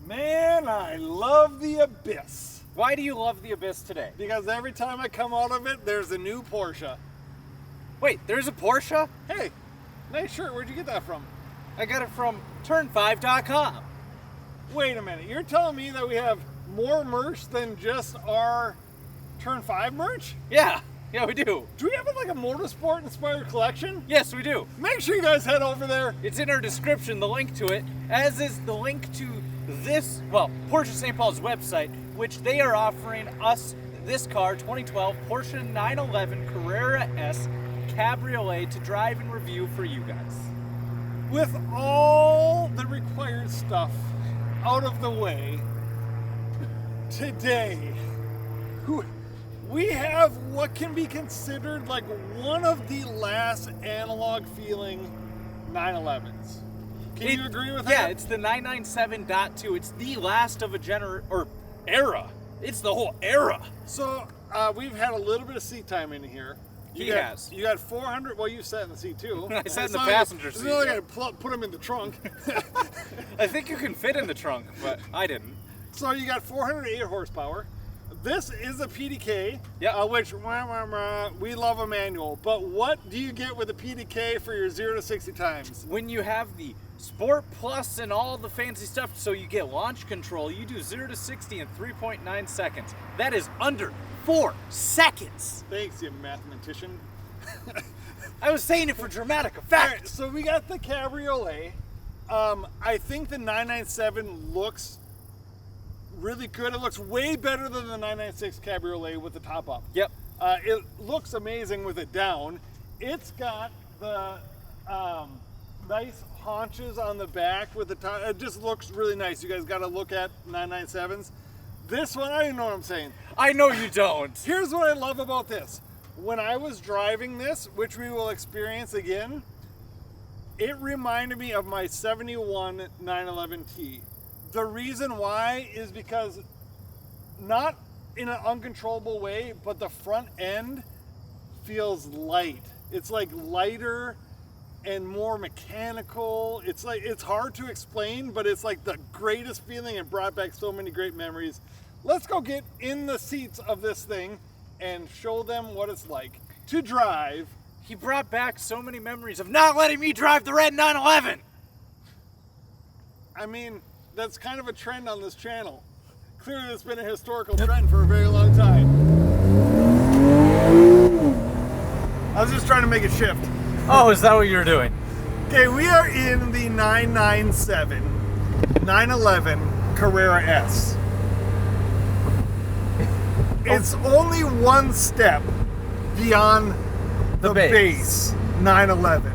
Man, I love the Abyss. Why do you love the Abyss today? Because every time I come out of it, there's a new Porsche. Wait, there's a Porsche? Hey, nice shirt. Where'd you get that from? I got it from turn5.com. Wait a minute. You're telling me that we have more merch than just our Turn 5 merch? Yeah, we do. Do we have like a motorsport inspired collection? Yes, we do. Make sure you guys head over there. It's in our description, the link to it, as is the link to this, Porsche St. Paul's website, which they are offering us this car, 2012 Porsche 911 Carrera S Cabriolet, to drive and review for you guys. With all the required stuff out of the way, today we have what can be considered like one of the last analog feeling 911s. Can you agree with that? Yeah, it's the 997.2. It's the last of a era. It's the whole era. So we've had a little bit of seat time in here. You got 400. Well, you sat in the seat too. I sat in the passenger seat. It's not like I put them in the trunk. I think you can fit in the trunk, but I didn't. So you got 408 horsepower. This is a PDK, which we love a manual. But what do you get with a PDK for your 0 to 60 times? When you have the Sport Plus and all the fancy stuff, so you get launch control, you do 0 to 60 in 3.9 seconds. That is under 4 seconds. Thanks, you mathematician. I was saying it for dramatic effect. All right, so we got the Cabriolet. I think the 997 looks really good. It looks way better than the 996 Cabriolet with the top up. Yep. It looks amazing with it down. It's got the nice haunches on the back with the top. It just looks really nice. You guys got to look at 997s. This one, I don't even know what I'm saying. I know you don't. Here's what I love about this. When I was driving this, which we will experience again, it reminded me of my 71 911T. The reason why is because, not in an uncontrollable way, but the front end feels light. It's like lighter and more mechanical. It's hard to explain, but it's like the greatest feeling and brought back so many great memories. Let's go get in the seats of this thing and show them what it's like to drive. He brought back so many memories of not letting me drive the red 911. I mean, that's kind of a trend on this channel. Clearly it's been a historical trend for a very long time. I was just trying to make a shift. Oh, is that what you were doing? Okay, we are in the 997 911 Carrera S. It's only one step beyond the base 911,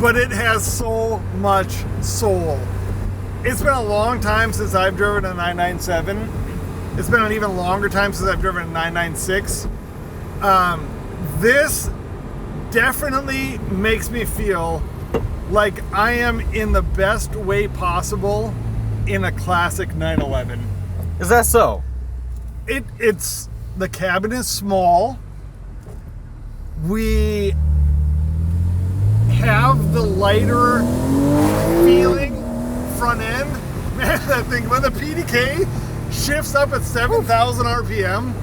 but it has so much soul. It's been a long time since I've driven a 997. It's been an even longer time since I've driven a 996. This definitely makes me feel like I am in the best way possible in a classic 911. Is that so? It's the cabin is small. We have the lighter feeling front end. Man, that thing, when the PDK shifts up at 7,000 RPM,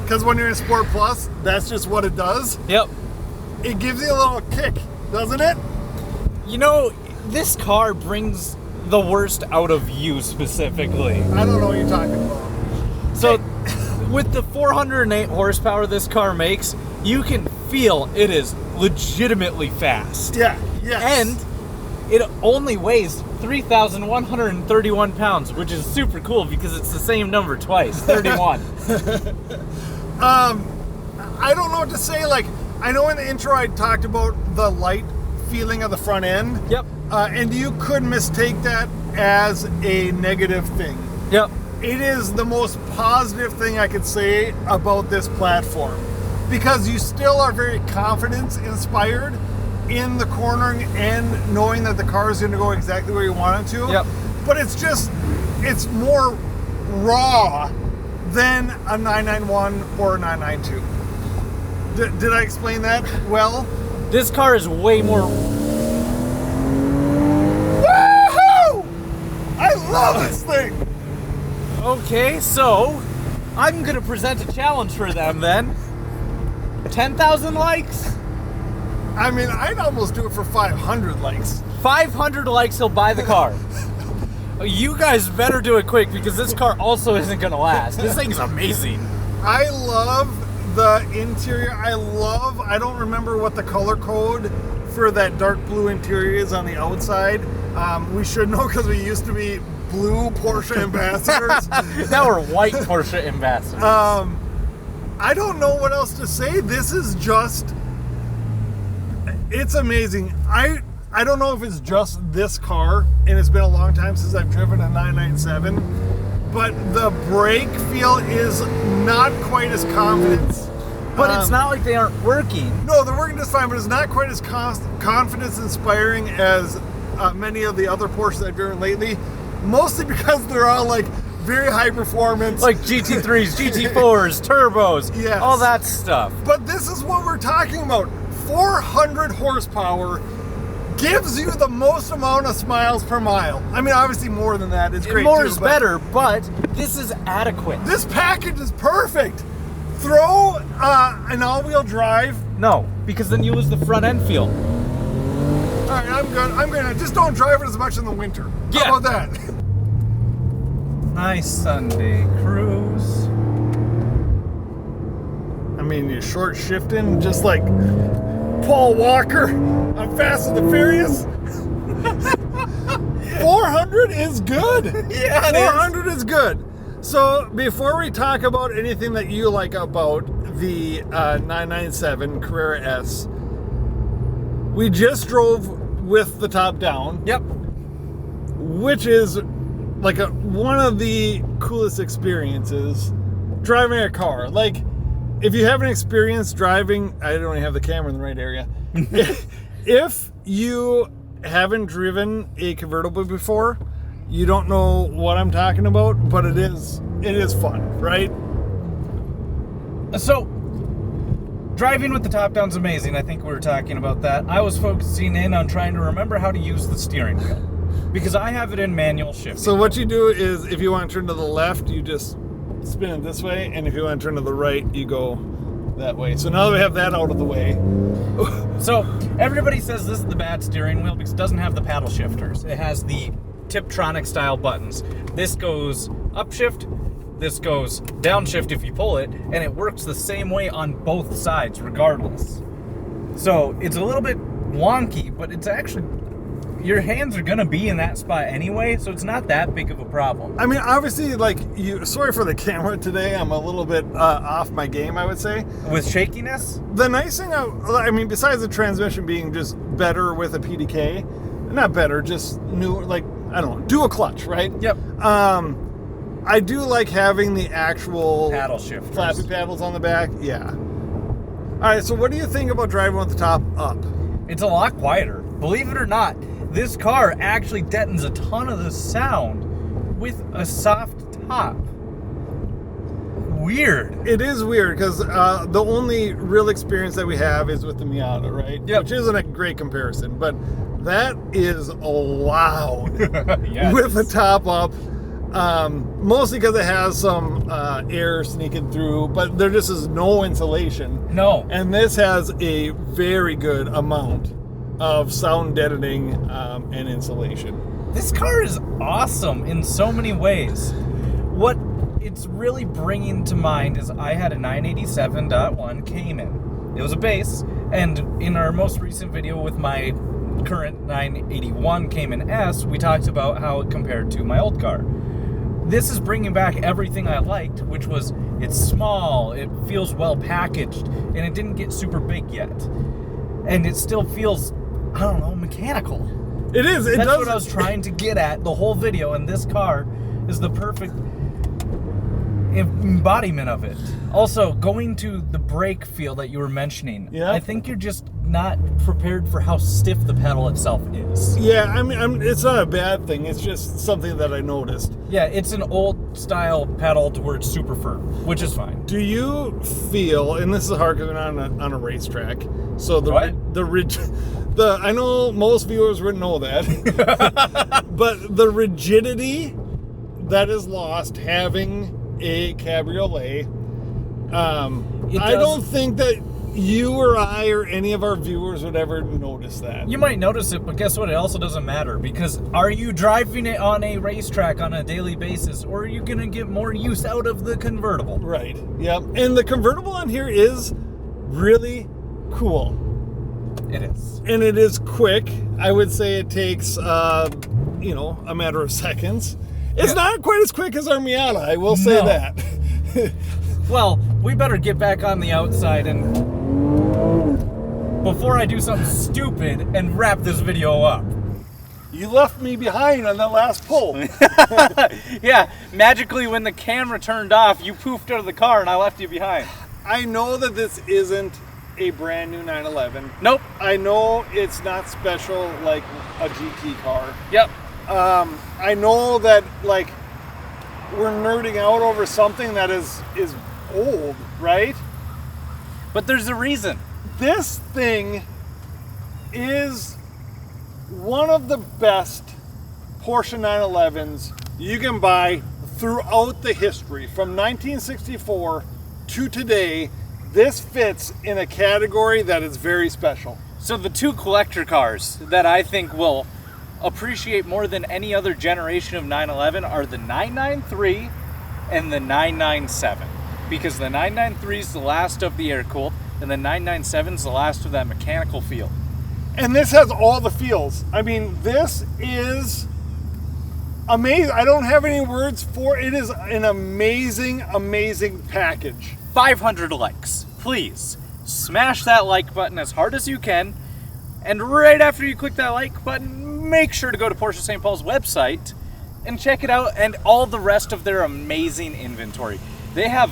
because when you're in Sport Plus, that's just what it does. Yep. It gives you a little kick, doesn't it? You know, this car brings the worst out of you specifically. I don't know what you're talking about. So, with the 408 horsepower this car makes, you can feel it is legitimately fast. Yeah, yes. And it only weighs 3,131 pounds, which is super cool because it's the same number twice, 31. I don't know what to say. Like, I know in the intro I talked about the light feeling of the front end. Yep. And you could mistake that as a negative thing. Yep. It is the most positive thing I could say about this platform, because you still are very confidence inspired in the cornering and knowing that the car is going to go exactly where you want it to. Yep. But it's more raw than a 991 or a 992. Did I explain that well? This car is way more... Woohoo! I love this thing. Okay, so I'm gonna present a challenge for them then. 10,000 likes? I mean, I'd almost do it for 500 likes. 500 likes, he'll buy the car. You guys better do it quick because this car also isn't gonna last. This thing's amazing. I love the interior. I don't remember what the color code for that dark blue interior is on the outside. We should know because we used to be blue Porsche ambassadors. Now we're white Porsche ambassadors. I don't know what else to say. This is just, it's amazing. I don't know if it's just this car, and it's been a long time since I've driven a 997, but the brake feel is not quite as confident. But it's not like they aren't working. No, they're working just fine, but it's not quite as confidence-inspiring as many of the other Porsches I've driven lately, mostly because they're all like very high performance. Like GT3s, GT4s, turbos, yes. all that stuff. But this is what we're talking about. 400 horsepower gives you the most amount of miles per mile. I mean, obviously more than that is great. More too, is better, but this is adequate. This package is perfect. Throw an all-wheel drive. No, because then you lose the front end feel. All right, I'm gonna just don't drive it as much in the winter. Yeah. How about that? Nice Sunday cruise. I mean, you're short shifting just like Paul Walker on Fast and the Furious. 400 is good. Yeah, it 400 is good. So before we talk about anything that you like about the 997 Carrera S, we just drove with the top down. Yep. Which is like one of the coolest experiences driving a car. Like, if you haven't experienced driving, I don't even have the camera in the right area. If you haven't driven a convertible before, you don't know what I'm talking about, but it is fun, right? So, driving with the top down's amazing. I think we were talking about that. I was focusing in on trying to remember how to use the steering wheel because I have it in manual shift. So what you do is, if you want to turn to the left, you just spin it this way, and if you want to turn to the right, you go that way. So now that we have that out of the way. So everybody says this is the bad steering wheel because it doesn't have the paddle shifters. It has the Tiptronic style buttons. This goes upshift, this goes downshift if you pull it, and it works the same way on both sides regardless. So it's a little bit wonky, but it's actually, your hands are gonna be in that spot anyway, so it's not that big of a problem. I mean, obviously, like, sorry for the camera today, I'm a little bit off my game, I would say. With shakiness? The nice thing, I mean, besides the transmission being just better with a PDK, not better, just new, like, I don't know, dual clutch, right? Yep. I do like having the actual Paddle shifters. flappy paddles on the back. Yeah. All right, so what do you think about driving with the top up? It's a lot quieter. Believe it or not, this car actually deadens a ton of the sound with a soft top. Weird. It is weird because the only real experience that we have is with the Miata, right? Yep. Which isn't a great comparison, but that is loud Yes. with the top up. Mostly because it has some air sneaking through, but there just is no insulation. No. And this has a very good amount of sound deadening and insulation. This car is awesome in so many ways. What it's really bringing to mind is I had a 987.1 Cayman. It was a base, and in our most recent video with my current 981 Cayman S, we talked about how it compared to my old car. This is bringing back everything I liked, which was it's small, it feels well packaged, and it didn't get super big yet. And it still feels, I don't know, mechanical. It is. It That's does. what I was trying to get at the whole video, and this car is the perfect embodiment of it. Also, going to the brake feel that you were mentioning, Yeah. I think you're just not prepared for how stiff the pedal itself is. Yeah, I mean, it's not a bad thing. It's just something that I noticed. Yeah, it's an old style pedal to where it's super firm, which is fine. Do you feel, and this is hard because we're not on a racetrack, so What? I know most viewers wouldn't know that, but the rigidity that is lost having a cabriolet. I don't think that you or I or any of our viewers would ever notice that. You might notice it, but guess what? It also doesn't matter, because are you driving it on a racetrack on a daily basis, or are you going to get more use out of the convertible? Right. Yep. And the convertible on here is really cool. It is. And it is quick. I would say it takes, a matter of seconds. It's not quite as quick as our Miata, I will say that. Well, we better get back on the outside and before I do something stupid and wrap this video up. You left me behind on that last pull. Yeah, magically when the camera turned off, you poofed out of the car and I left you behind. I know that this isn't a brand new 911. Nope. I know it's not special like a GT car. Yep. I know that like we're nerding out over something that is old, right? But there's a reason. This thing is one of the best Porsche 911s you can buy throughout the history. From 1964 to today, this fits in a category that is very special. So the two collector cars that I think will appreciate more than any other generation of 911 are the 993 and the 997. Because the 993 is the last of the air-cooled, and the 997 is the last of that mechanical feel. And this has all the feels. I mean, this is amazing. I don't have any words for it. It is an amazing, amazing package. 500 likes. Please smash that like button as hard as you can. And right after you click that like button, make sure to go to Porsche St. Paul's website and check it out and all the rest of their amazing inventory. They have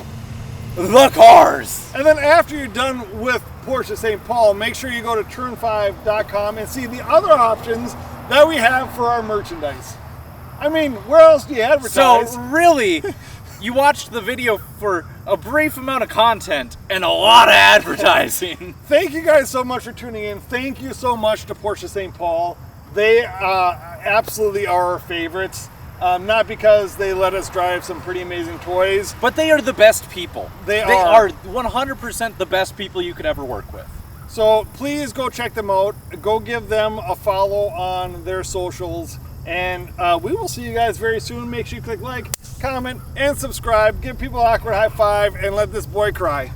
the cars. And then after you're done with Porsche St. Paul, make sure you go to turn5.com and see the other options that we have for our merchandise. I mean, where else do you advertise? So really, you watched the video for a brief amount of content and a lot of advertising. Thank you guys so much for tuning in. Thank you so much to Porsche St. Paul. They absolutely are our favorites. Not because they let us drive some pretty amazing toys, but they are the best people. They are 100% the best people you could ever work with. So please go check them out. Go give them a follow on their socials. And we will see you guys very soon. Make sure you click like, comment, and subscribe. Give people an awkward high five and let this boy cry.